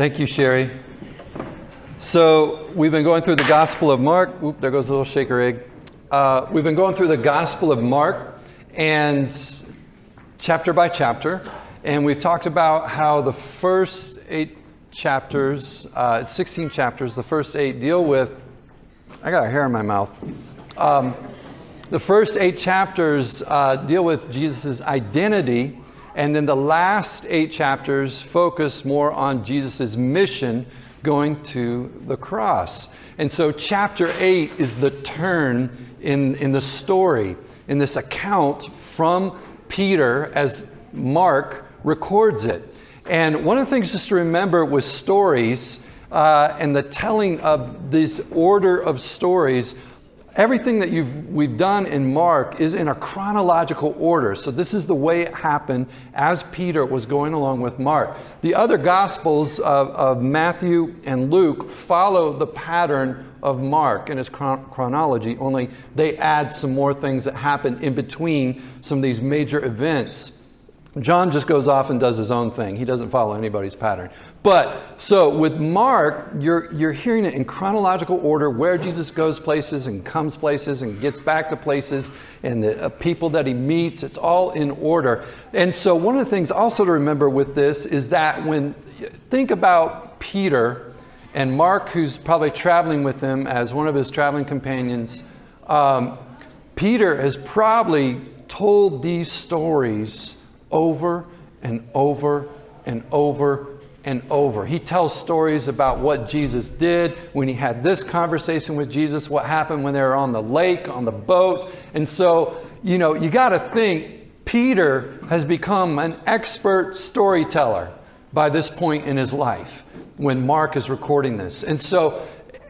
Thank you, Sherry. So we've been going through the Gospel of Mark. Oop, there goes a little shaker egg. We've been going through the Gospel of Mark, and chapter by chapter, and we've talked about how the first 8 chapters, 16 chapters, the first 8 deal with, I got a hair in my mouth. The first 8 chapters deal with Jesus' identity, and then the last 8 chapters focus more on Jesus' mission going to the cross. And so chapter 8 is the turn in the story, in this account from Peter as Mark records it. And one of the things just to remember with stories and the telling of this order of stories, everything that we've done in Mark is in a chronological order. So this is the way it happened as Peter was going along with Mark. The other Gospels of Matthew and Luke follow the pattern of Mark in its chronology, only they add some more things that happen in between some of these major events. John just goes off and does his own thing. He doesn't follow anybody's pattern. But so with Mark, you're hearing it in chronological order, where Jesus goes places and comes places and gets back to places, and the people that he meets. It's all in order. And so one of the things also to remember with this is that when think about Peter and Mark, who's probably traveling with him as one of his traveling companions, Peter has probably told these stories over and over and over and over. He tells stories about what Jesus did when he had this conversation with Jesus, what happened when they were on the lake, on the boat. And so, you got to think Peter has become an expert storyteller by this point in his life when Mark is recording this. And so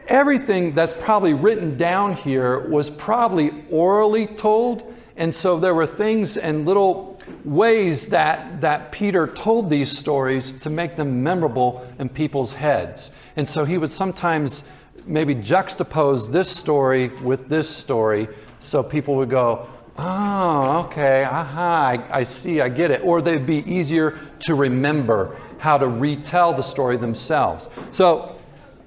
everything that's probably written down here was probably orally told. And so there were things and little ways that Peter told these stories to make them memorable in people's heads. And so he would sometimes maybe juxtapose this story with this story so people would go, oh, okay, aha, I see, I get it. Or they'd be easier to remember how to retell the story themselves. So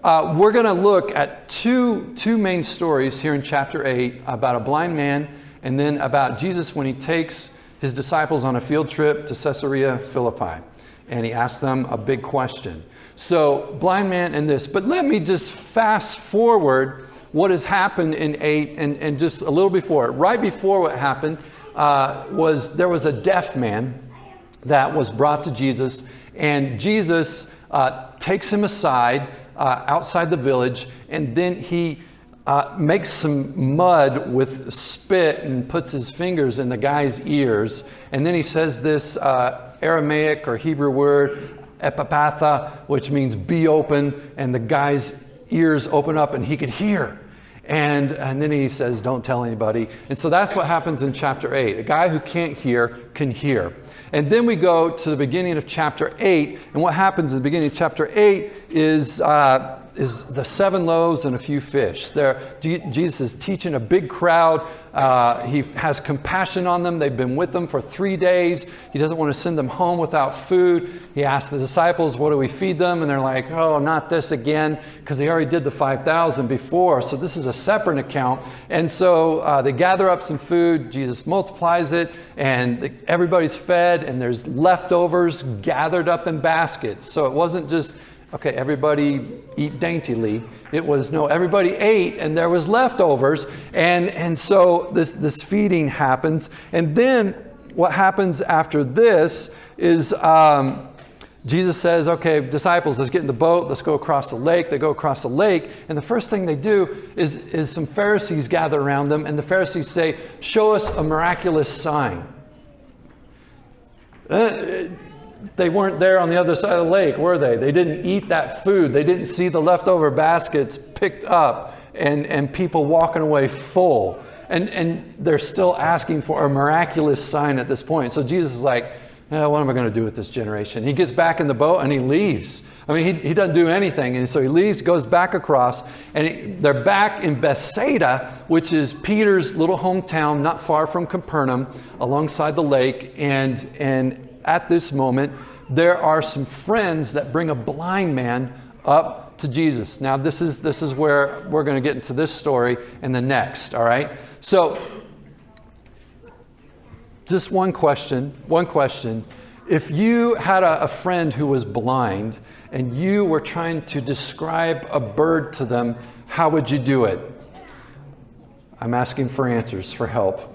we're going to look at two main stories here in chapter 8 about a blind man, and then about Jesus when he takes his disciples on a field trip to Caesarea Philippi. And he asks them a big question. So, blind man and this. But let me just fast forward what has happened in 8 and just a little before it. Right before what happened there was a deaf man that was brought to Jesus. And Jesus takes him aside outside the village, and then he makes some mud with spit and puts his fingers in the guy's ears. And then he says this Aramaic or Hebrew word, epipatha, which means be open. And the guy's ears open up and he could hear. And then he says, don't tell anybody. And so that's what happens in chapter 8. A guy who can't hear can hear. And then we go to the beginning of chapter 8. And what happens in the beginning of chapter 8 is the 7 loaves and a few fish. Jesus is teaching a big crowd. He has compassion on them. They've been with him for 3 days. He doesn't want to send them home without food. He asks the disciples, what do we feed them? And they're like, oh, not this again, because he already did the 5,000 before. So this is a separate account. And so they gather up some food. Jesus multiplies it, and everybody's fed, and there's leftovers gathered up in baskets. So it wasn't just, okay, everybody eat daintily. It was, no, everybody ate and there was leftovers. And so this feeding happens. And then what happens after this is Jesus says, okay, disciples, let's get in the boat. Let's go across the lake. They go across the lake. And the first thing they do is some Pharisees gather around them. And the Pharisees say, show us a miraculous sign. They weren't there on the other side of the lake, were they? They didn't eat that food. They didn't see the leftover baskets picked up and people walking away full. And they're still asking for a miraculous sign at this point. So Jesus is like, what am I going to do with this generation? He gets back in the boat and he leaves. I mean, he doesn't do anything. And so he leaves, goes back across, and they're back in Bethsaida, which is Peter's little hometown, not far from Capernaum, alongside the lake. And at this moment, there are some friends that bring a blind man up to Jesus. Now, this is where we're going to get into this story and the next, all right? So, just one question. If you had a friend who was blind and you were trying to describe a bird to them, how would you do it? I'm asking for answers, for help.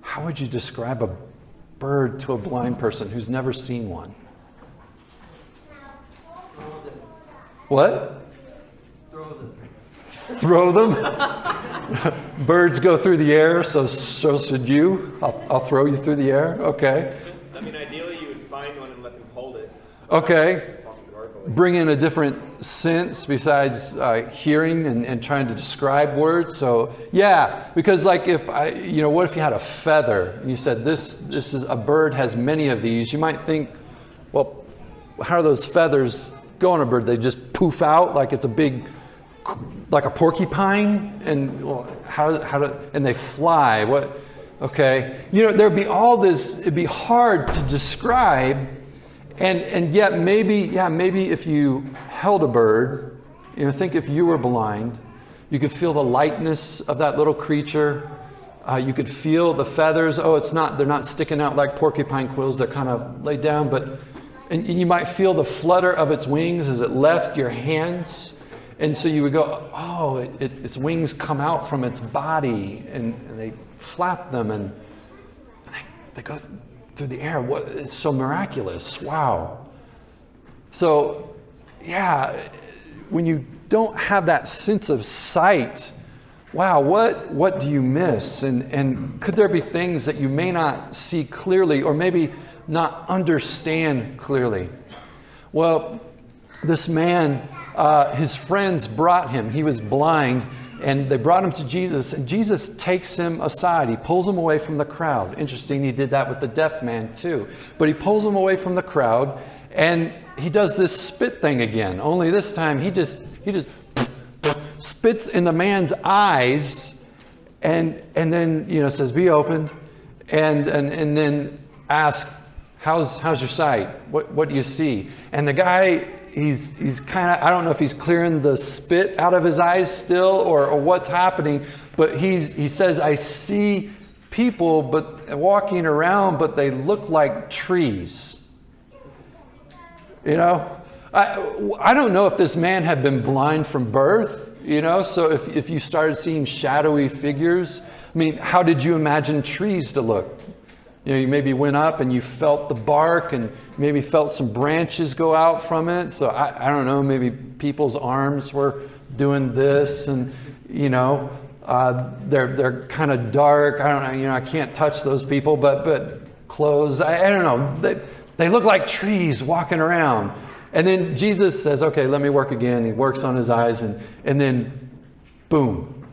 How would you describe a bird to a blind person who's never seen one? What? Throw them? Birds go through the air, so should you. I'll throw you through the air. Okay. I mean, ideally you would find one and let them hold it. Okay. Bring in a different sense besides hearing and trying to describe words. So yeah, because like what if you had a feather and you said this is a bird has many of these? You might think, well, how do those feathers go on a bird? They just poof out like it's a big, like a porcupine, and and they fly. What? Okay, there'd be all this. It'd be hard to describe. And yet maybe if you held a bird, think if you were blind, you could feel the lightness of that little creature. You could feel the feathers. Oh, they're not sticking out like porcupine quills. They're kind of laid down, and you might feel the flutter of its wings as it left your hands. And so you would go, oh, its wings come out from its body and they flap them and they go through the air. It's so miraculous. Wow. So, yeah, when you don't have that sense of sight, wow, what do you miss? And could there be things that you may not see clearly or maybe not understand clearly? Well, this man, his friends brought him. He was blind. And they brought him to Jesus, and Jesus takes him aside. He pulls him away from the crowd. Interesting, he did that with the deaf man too. But he pulls him away from the crowd, and he does this spit thing again. Only this time, he just spits in the man's eyes, and then says, "Be opened," and then asks, "How's your sight? What do you see?" And the guy, He's kind of, I don't know if he's clearing the spit out of his eyes still or what's happening, but he says, "I see people but walking around, but they look like trees." I don't know if this man had been blind from birth, so if you started seeing shadowy figures, I mean, how did you imagine trees to look? You maybe went up and you felt the bark and maybe felt some branches go out from it. So I don't know, maybe people's arms were doing this and, they're kind of dark. I don't know, I can't touch those people, but clothes, I don't know. They look like trees walking around. And then Jesus says, "Okay, let me work again." He works on his eyes and then boom,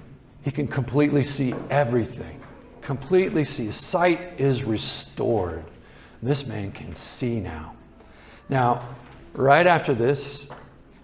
he can completely see everything. Completely see. Sight is restored. This man can see now. Now, right after this,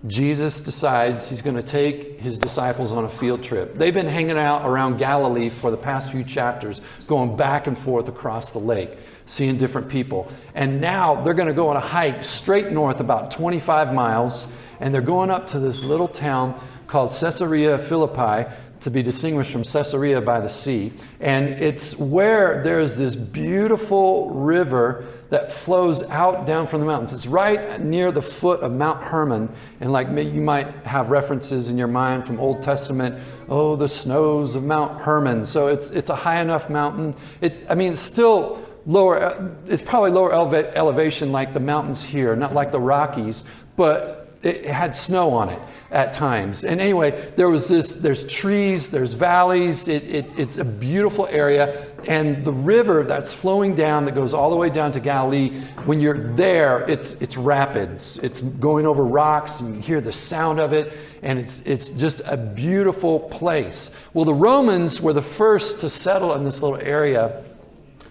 Jesus decides he's going to take his disciples on a field trip. They've been hanging out around Galilee for the past few chapters, going back and forth across the lake, seeing different people. And now they're going to go on a hike straight north about 25 miles, and they're going up to this little town called Caesarea Philippi, to be distinguished from Caesarea by the sea. And it's where there's this beautiful river that flows out down from the mountains. It's right near the foot of Mount Hermon. And like you might have references in your mind from Old Testament, oh, the snows of Mount Hermon. So it's a high enough mountain. It's still lower, it's probably lower elevation like the mountains here, not like the Rockies, but it had snow on it at times. And anyway, there's trees, there's valleys, it's a beautiful area. And the river that's flowing down, that goes all the way down to Galilee, when you're there, it's rapids. It's going over rocks, and you hear the sound of it, and it's just a beautiful place. Well, the Romans were the first to settle in this little area,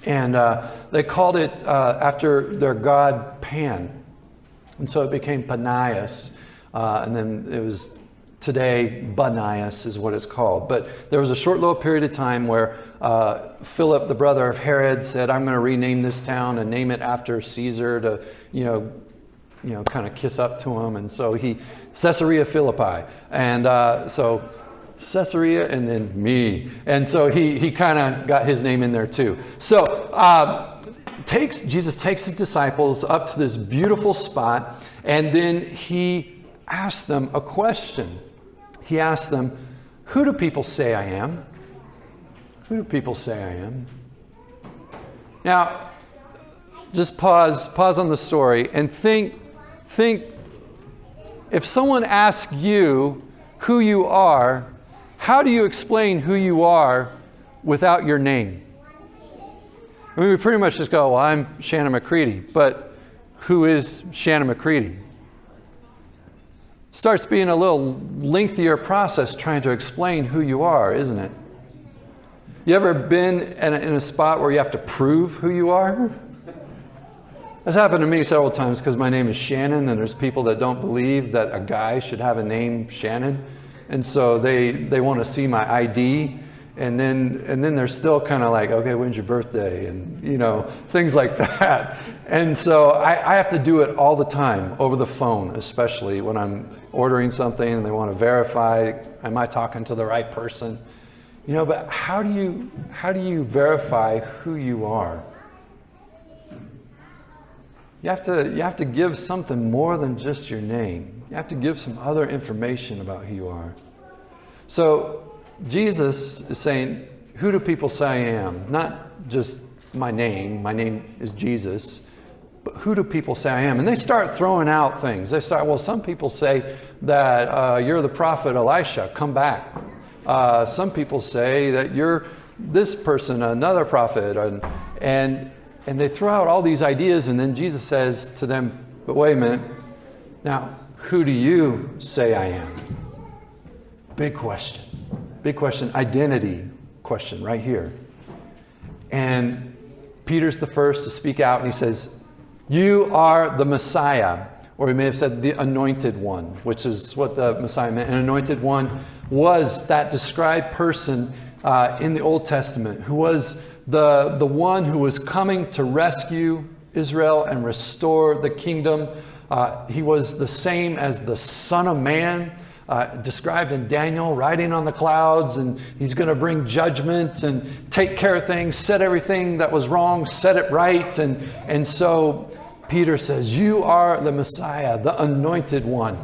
and they called it after their god Pan. And so it became Panias. And then it was Today, Banias is what it's called. But there was a short little period of time where Philip, the brother of Herod, said, I'm going to rename this town and name it after Caesar to, kind of kiss up to him. And so Caesarea Philippi. And so Caesarea and then me. And so he kind of got his name in there too. So Jesus takes his disciples up to this beautiful spot, and then he asks them a question. He asks them, who do people say I am? Who do people say I am? Now, just pause on the story and think if someone asks you who you are, how do you explain who you are without your name? I mean, we pretty much just go, well, I'm Shannon McCready, but who is Shannon McCready? Starts being a little lengthier process trying to explain who you are, isn't it? You ever been in a spot where you have to prove who you are? That's happened to me several times because my name is Shannon, and there's people that don't believe that a guy should have a name Shannon. And so they want to see my ID, and then they're still kind of like, okay, when's your birthday? And, things like that. And so I have to do it all the time over the phone, especially when I'm ordering something and they want to verify, am I talking to the right person? But how do you verify who you are? You have to give something more than just your name. You have to give some other information about who you are. So Jesus is saying, who do people say I am? Not just my name is Jesus, but who do people say I am? And they start throwing out things. They start, well, some people say that you're the prophet Elisha, come back. Some people say that you're this person, another prophet, and they throw out all these ideas, and then Jesus says to them, but wait a minute, now, who do you say I am? Big question, identity question right here. And Peter's the first to speak out, and he says, you are the Messiah, or he may have said the anointed one, which is what the Messiah meant. An anointed one was that described person in the Old Testament, who was the one who was coming to rescue Israel and restore the kingdom. He was the same as the Son of Man, described in Daniel, riding on the clouds, and he's going to bring judgment and take care of things, set everything that was wrong, set it right. And so Peter says, you are the Messiah, the anointed one.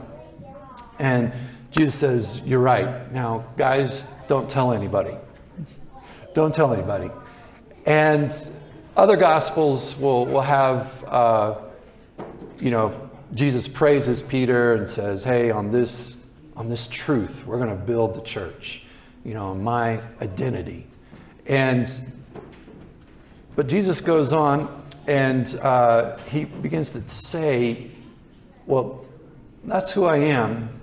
And Jesus says, you're right. Now, guys, don't tell anybody. Don't tell anybody. And other Gospels will have, Jesus praises Peter and says, hey, on this truth, we're going to build the church, my identity. But Jesus goes on and he begins to say, well, that's who I am.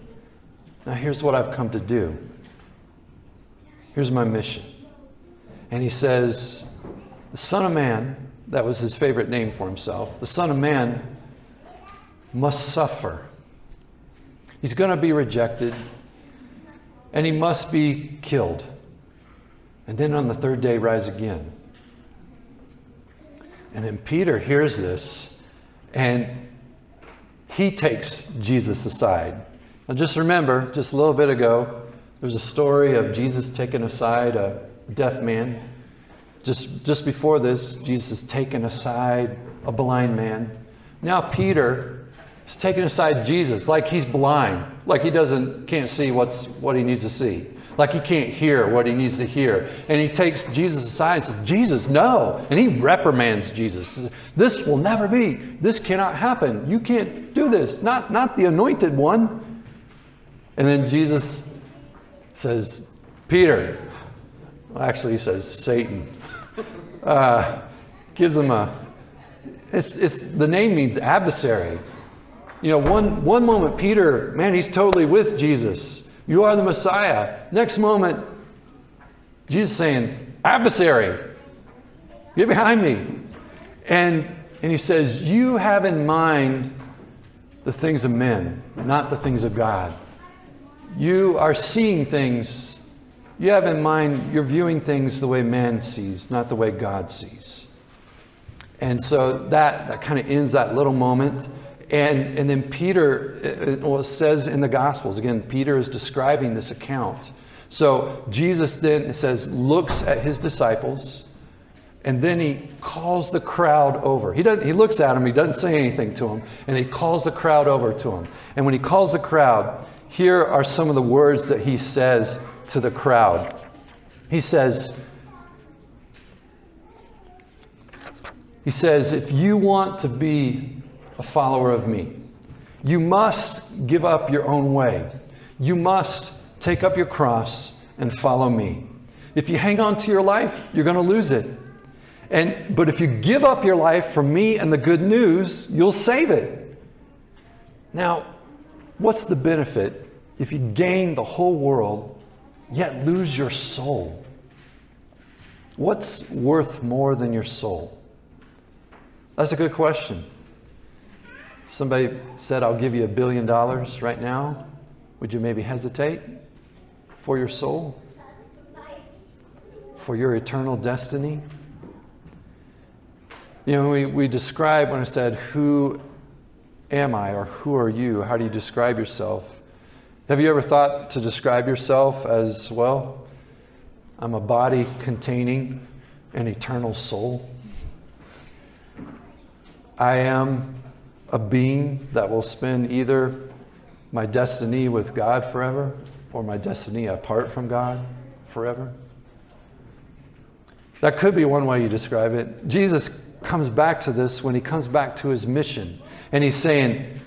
Now here's what I've come to do. Here's my mission. And he says, the Son of Man, that was his favorite name for himself, the Son of Man must suffer. He's going to be rejected, and he must be killed. And then on the third day, rise again. And then Peter hears this, and he takes Jesus aside. Now just remember, just a little bit ago, there's a story of Jesus taking aside a deaf man. Just before this, Jesus is taking aside a blind man. Now Peter is taking aside Jesus like he's blind, like he can't see what he needs to see, like he can't hear what he needs to hear. And he takes Jesus aside and says, Jesus, no. And he reprimands Jesus. He says, this will never be. This cannot happen. You can't do this. Not the anointed one. And then Jesus says, Peter. Well, actually, he says Satan. Gives him the name means adversary. One moment Peter, man, he's totally with Jesus. You are the Messiah. Next moment, Jesus saying, adversary, get behind me. And he says, you have in mind the things of men, not the things of God. you are seeing things, you have in mind, you're viewing things the way man sees, not the way God sees. And so that kind of ends that little moment. And then Peter, it says in the Gospels, again, Peter is describing this account. So Jesus then, it says, looks at his disciples, and then he calls the crowd over. He looks at them, he doesn't say anything to them, and he calls the crowd over to him. And when he calls the crowd, here are some of the words that he says to the crowd. He says, if you want to be a follower of me, you must give up your own way. You must take up your cross and follow me. If you hang on to your life, you're going to lose it. But if you give up your life for me and the good news, you'll save it. Now, what's the benefit if you gain the whole world, yet lose your soul? What's worth more than your soul? That's a good question. Somebody said, I'll give you $1 billion right now. Would you maybe hesitate for your soul? For your eternal destiny? You know, we describe, when I said, who am I, or who are you? How do you describe yourself? Have you ever thought to describe yourself as, well, I'm a body containing an eternal soul? I am a being that will spend either my destiny with God forever or my destiny apart from God forever. That could be one way you describe it. Jesus comes back to this when he comes back to his mission. And he's saying,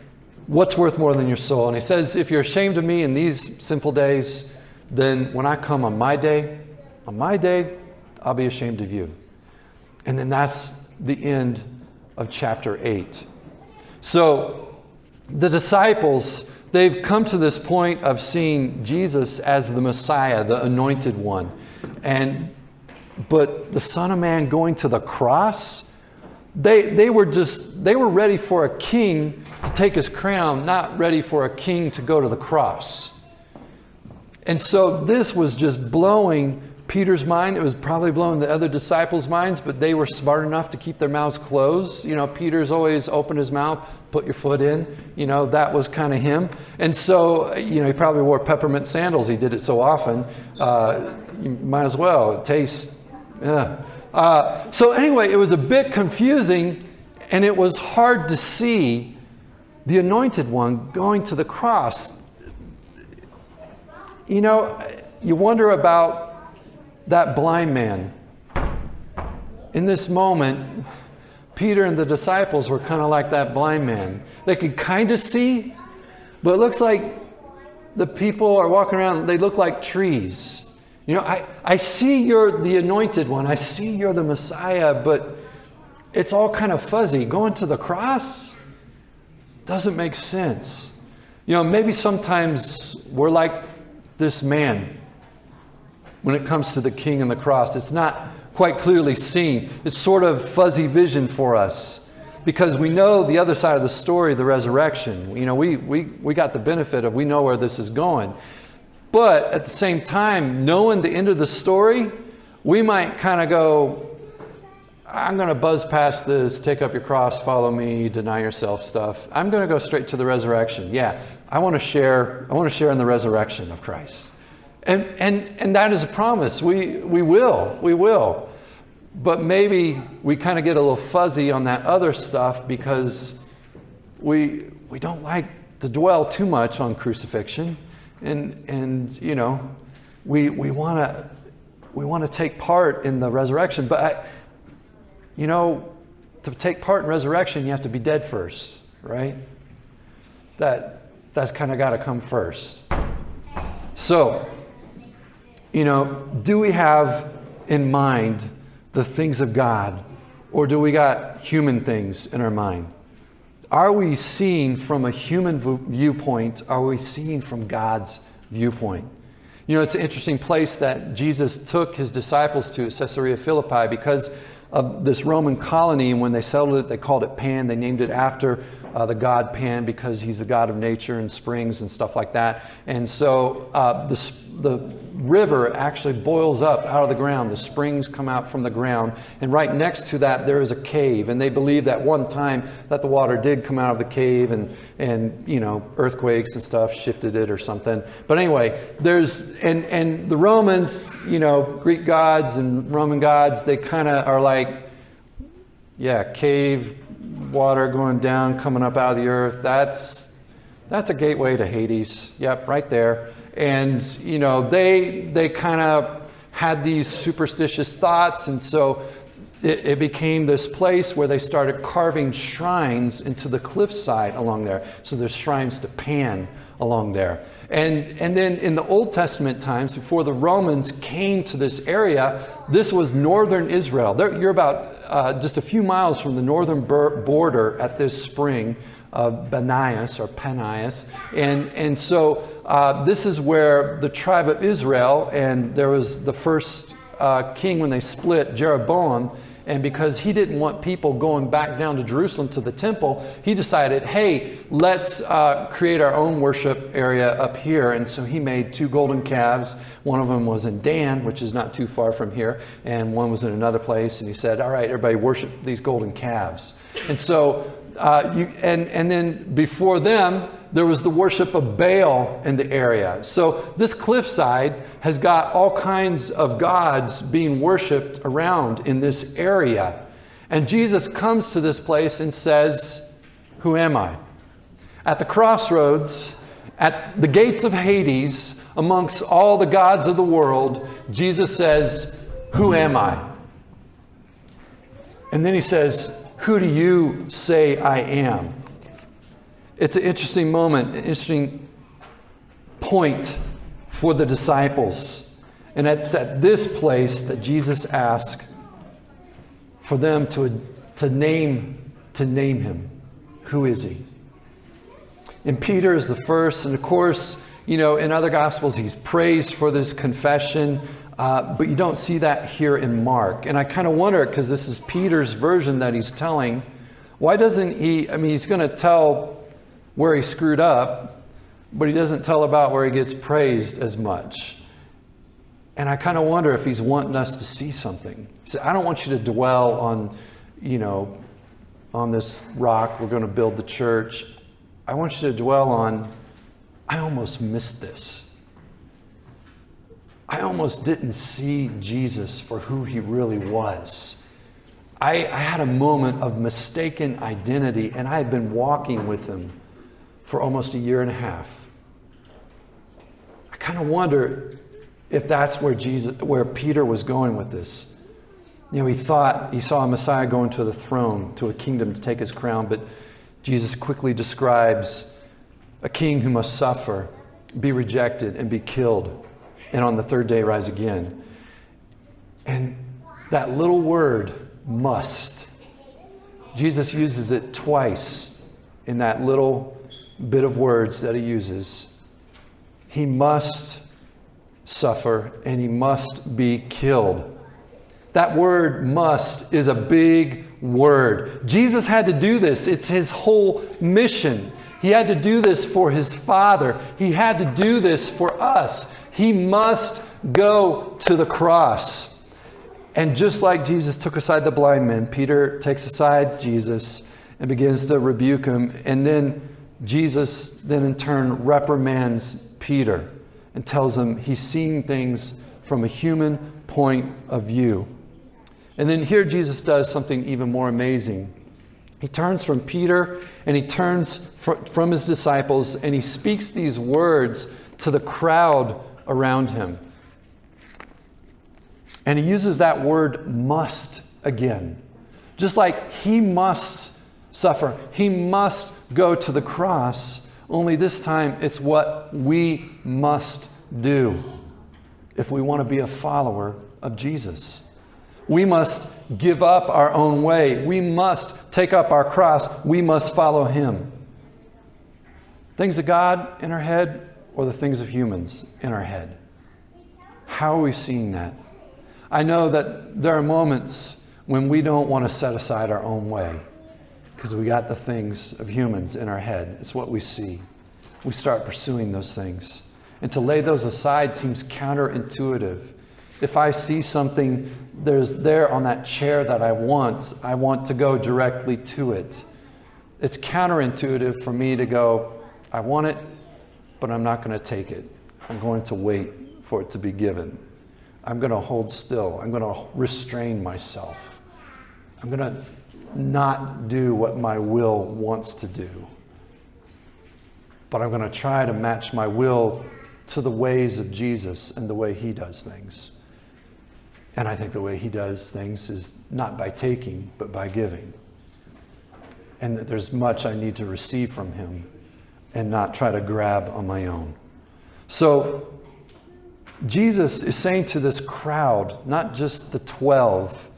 what's worth more than your soul? And he says, if you're ashamed of me in these sinful days, then when I come on my day, I'll be ashamed of you. And then that's the end of chapter 8. So the disciples, they've come to this point of seeing Jesus as the Messiah, the anointed one. But the Son of Man going to the cross, they were ready for a king to take his crown, not ready for a king to go to the cross. And so this was just blowing Peter's mind. It was probably blowing the other disciples' minds, but they were smart enough to keep their mouths closed. You know, Peter's always opened his mouth, put your foot in. You know, that was kind of him. And so, you know, he probably wore peppermint sandals. He did it so often. You might as well. It tastes... So anyway, it was a bit confusing, and it was hard to see the anointed one going to the cross. You know, you wonder about that blind man. In this moment, Peter and the disciples were kind of like that blind man. They could kind of see, but it looks like the people are walking around, they look like trees. You know, I see you're the anointed one. I see you're the Messiah, but it's all kind of fuzzy. Going to the cross doesn't make sense. You know, maybe sometimes we're like this man when it comes to the king and the cross. It's not quite clearly seen. It's sort of fuzzy vision for us because we know the other side of the story, the resurrection. You know, we got the benefit of, we know where this is going. But at the same time, knowing the end of the story, we might kind of go, I'm going to buzz past this, take up your cross, follow me, deny yourself stuff. I'm going to go straight to the resurrection. Yeah, I want to share in the resurrection of Christ. And that is a promise. We will. But maybe we kind of get a little fuzzy on that other stuff because we don't like to dwell too much on crucifixion. And you know, we want to take part in the resurrection, but you know, to take part in resurrection, you have to be dead first, right? That's kind of got to come first. So, you know, do we have in mind the things of God, or do we got human things in our mind? Are we seeing from a human viewpoint? Are we seeing from God's viewpoint? You know, it's an interesting place that Jesus took his disciples to at Caesarea Philippi because of this Roman colony. And when they settled it, they called it Pan. They named it after the god Pan, because he's the god of nature and springs and stuff like that. And so the river actually boils up out of the ground. The springs come out from the ground. And right next to that, there is a cave. And they believe that one time that the water did come out of the cave, and you know, earthquakes and stuff shifted it or something. But anyway, and the Romans, you know, Greek gods and Roman gods, they kind of are like, yeah, cave, water going down, coming up out of the earth. That's a gateway to Hades. Yep, right there. And, you know, they kind of had these superstitious thoughts. And so it became this place where they started carving shrines into the cliffside along there. So there's shrines to Pan along there. And then in the Old Testament times, before the Romans came to this area, this was northern Israel. You're about just a few miles from the northern border at this spring of Banias or Panias. And so this is where the tribe of Israel, and there was the first king when they split, Jeroboam. And because he didn't want people going back down to Jerusalem to the temple, he decided, hey, let's create our own worship area up here. And so he made 2 golden calves. One of them was in Dan, which is not too far from here, and one was in another place. And he said, all right, everybody worship these golden calves. And so, and then before them, there was the worship of Baal in the area. So this cliffside has got all kinds of gods being worshiped around in this area. And Jesus comes to this place and says, who am I? At the crossroads, at the gates of Hades, amongst all the gods of the world, Jesus says, who am I? And then he says, who do you say I am? It's an interesting moment, an interesting point for the disciples. And it's at this place that Jesus asked for them to name him. Who is he? And Peter is the first. And of course, you know, in other Gospels, he's praised for this confession. But you don't see that here in Mark. And I kind of wonder, because this is Peter's version that he's telling, why doesn't he, I mean, he's going to tell where he screwed up, but he doesn't tell about where he gets praised as much. And I kind of wonder if he's wanting us to see something. He said, I don't want you to dwell on, you know, on this rock, we're going to build the church. I want you to dwell on, I almost missed this. I almost didn't see Jesus for who he really was. I had a moment of mistaken identity, and I had been walking with him for almost a year and a half. I kind of wonder if that's where Peter was going with this. You know, he thought he saw a Messiah going to the throne, to a kingdom to take his crown, but Jesus quickly describes a king who must suffer, be rejected, and be killed, and on the third day rise again. And that little word, must, Jesus uses it twice in that little bit of words that he uses. He must suffer and he must be killed. That word must is a big word. Jesus had to do this. It's his whole mission. He had to do this for his Father. He had to do this for us. He must go to the cross. And just like Jesus took aside the blind men, Peter takes aside Jesus and begins to rebuke him. And then Jesus then in turn reprimands Peter and tells him he's seeing things from a human point of view. And then here Jesus does something even more amazing. He turns from Peter and he turns from his disciples and he speaks these words to the crowd around him. And he uses that word must again. Just like he must suffer, he must go to the cross, only this time it's what we must do if we want to be a follower of Jesus. We must give up our own way. We must take up our cross. We must follow him. Things of God in our head or the things of humans in our head? How are we seeing that? I know that there are moments when we don't want to set aside our own way because we got the things of humans in our head. It's what we see. We start pursuing those things. And to lay those aside seems counterintuitive. If I see something there's there on that chair that I want to go directly to it. It's counterintuitive for me to go, I want it, but I'm not going to take it. I'm going to wait for it to be given. I'm going to hold still. I'm going to restrain myself. I'm going to not do what my will wants to do. But I'm going to try to match my will to the ways of Jesus and the way he does things. And I think the way he does things is not by taking, but by giving. And that there's much I need to receive from him and not try to grab on my own. So Jesus is saying to this crowd, not just the 12,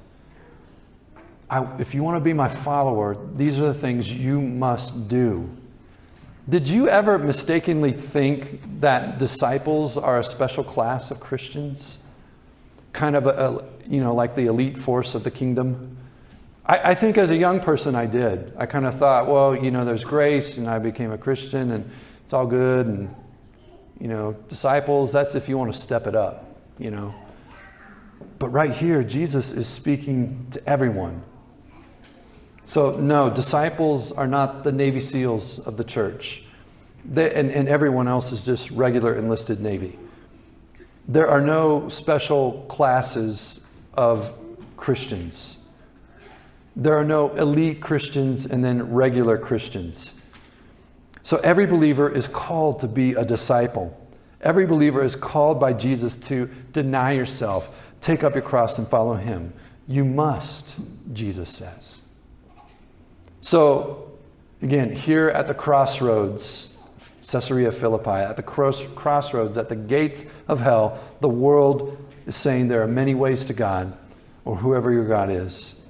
if you want to be my follower, these are the things you must do. Did you ever mistakenly think that disciples are a special class of Christians? Kind of like the elite force of the kingdom? I think as a young person I did. I kind of thought, well, there's grace and I became a Christian and it's all good, and disciples, that's if you want to step it up, But right here, Jesus is speaking to everyone. So no, disciples are not the Navy SEALs of the church. And everyone else is just regular enlisted Navy. There are no special classes of Christians. There are no elite Christians and then regular Christians. So every believer is called to be a disciple. Every believer is called by Jesus to deny yourself, take up your cross and follow him. You must, Jesus says. So again, here at the crossroads, Caesarea Philippi, at the crossroads, at the gates of hell, the world is saying there are many ways to God, or whoever your God is.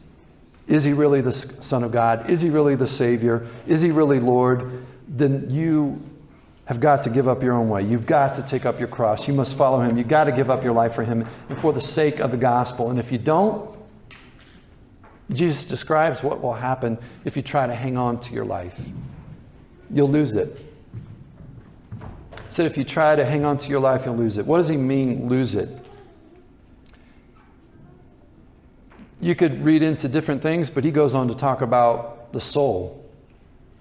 Is he really the Son of God? Is he really the Savior? Is he really Lord? Then you have got to give up your own way. You've got to take up your cross. You must follow him. You've got to give up your life for him and for the sake of the gospel. And if you don't, Jesus describes what will happen if you try to hang on to your life. You'll lose it. He said if you try to hang on to your life, you'll lose it. What does he mean, lose it? You could read into different things, but he goes on to talk about the soul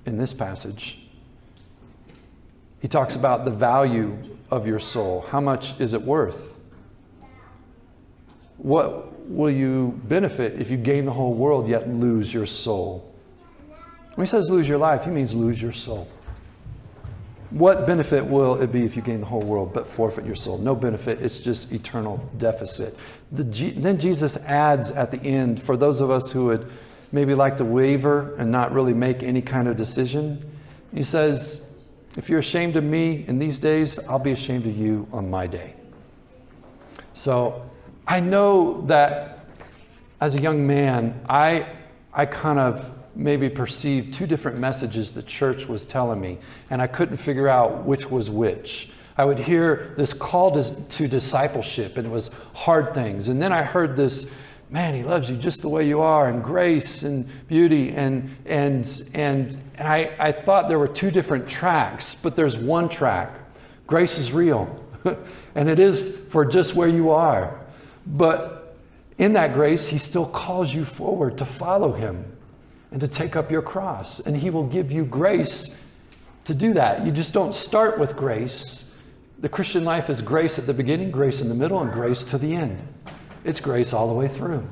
in this passage. He talks about the value of your soul. How much is it worth? What will you benefit if you gain the whole world yet lose your soul? When he says lose your life, he means lose your soul. What benefit will it be if you gain the whole world but forfeit your soul? No benefit. It's just eternal deficit. Then Jesus adds at the end, for those of us who would maybe like to waver and not really make any kind of decision, he says, if you're ashamed of me in these days, I'll be ashamed of you on my day. So I know that as a young man, I kind of maybe perceived two different messages the church was telling me, and I couldn't figure out which was which. I would hear this call to discipleship, and it was hard things. And then I heard this, man, he loves you just the way you are, and grace and beauty. And I thought there were two different tracks, but there's one track. Grace is real, and it is for just where you are. But in that grace, he still calls you forward to follow him and to take up your cross. And he will give you grace to do that. You just don't start with grace. The Christian life is grace at the beginning, grace in the middle, and grace to the end. It's grace all the way through.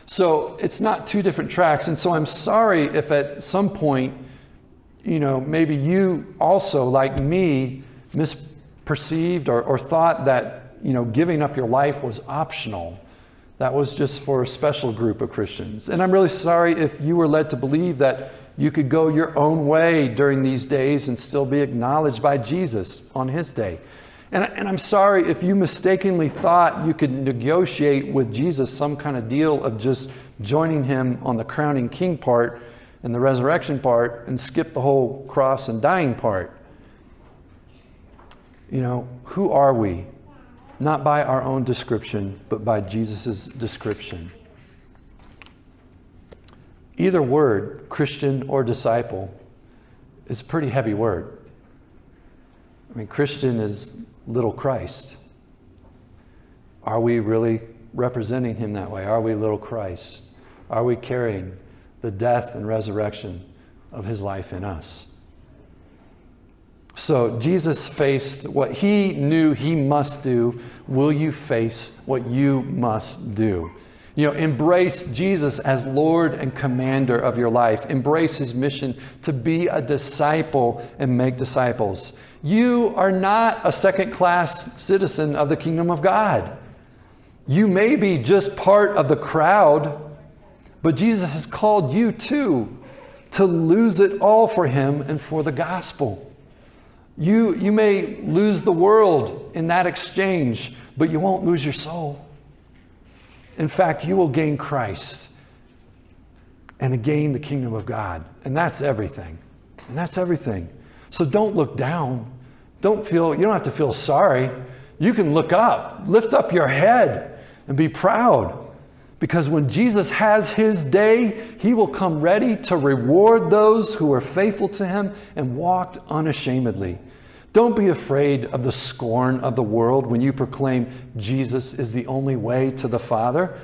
So it's not two different tracks. And so I'm sorry if at some point, maybe you also, like me, misperceived or thought that, giving up your life was optional. That was just for a special group of Christians. And I'm really sorry if you were led to believe that you could go your own way during these days and still be acknowledged by Jesus on his day. And I'm sorry if you mistakenly thought you could negotiate with Jesus some kind of deal of just joining him on the crowning king part and the resurrection part and skip the whole cross and dying part. Who are we? Not by our own description, but by Jesus' description. Either word, Christian or disciple, is a pretty heavy word. I mean, Christian is little Christ. Are we really representing him that way? Are we little Christ? Are we carrying the death and resurrection of his life in us? So Jesus faced what he knew he must do. Will you face what you must do? Embrace Jesus as Lord and commander of your life. Embrace his mission to be a disciple and make disciples. You are not a second-class citizen of the kingdom of God. You may be just part of the crowd, but Jesus has called you too to lose it all for him and for the gospel. You may lose the world in that exchange, but you won't lose your soul. In fact, you will gain Christ and gain the kingdom of God. And that's everything. And that's everything. So don't look down. You don't have to feel sorry. You can look up, lift up your head and be proud. Because when Jesus has his day, he will come ready to reward those who are faithful to him and walked unashamedly. Don't be afraid of the scorn of the world when you proclaim Jesus is the only way to the Father,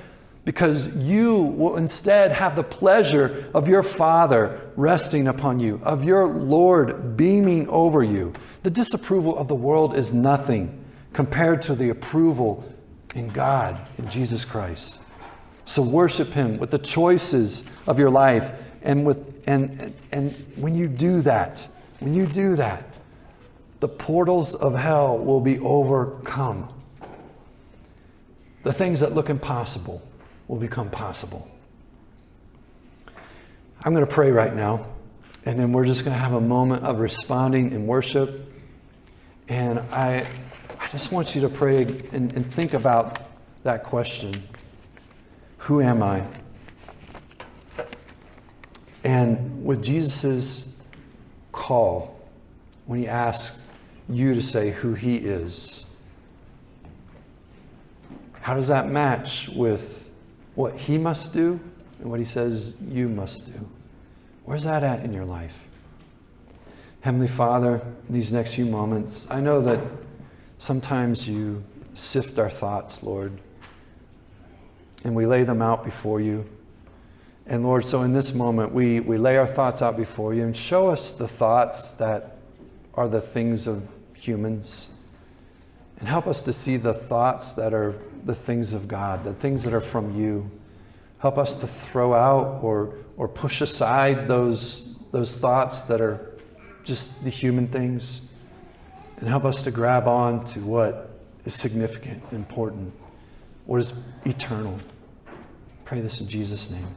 because you will instead have the pleasure of your Father resting upon you, of your Lord beaming over you. The disapproval of the world is nothing compared to the approval in God, in Jesus Christ. So worship him with the choices of your life, and when you do that, the portals of hell will be overcome. The things that look impossible will become possible. I'm going to pray right now, and then we're just going to have a moment of responding in worship. And I just want you to pray and think about that question. Who am I? And with Jesus' call, when he asks you to say who he is, how does that match with what he must do and what he says you must do? Where's that at in your life? Heavenly Father, these next few moments, I know that sometimes you sift our thoughts, Lord, and we lay them out before you. And Lord, so in this moment, we lay our thoughts out before you and show us the thoughts that are the things of humans, and help us to see the thoughts that are the things of God, the things that are from you. Help us to throw out or push aside those thoughts that are just the human things, and help us to grab on to what is significant, important, what is eternal. Pray this in Jesus' name.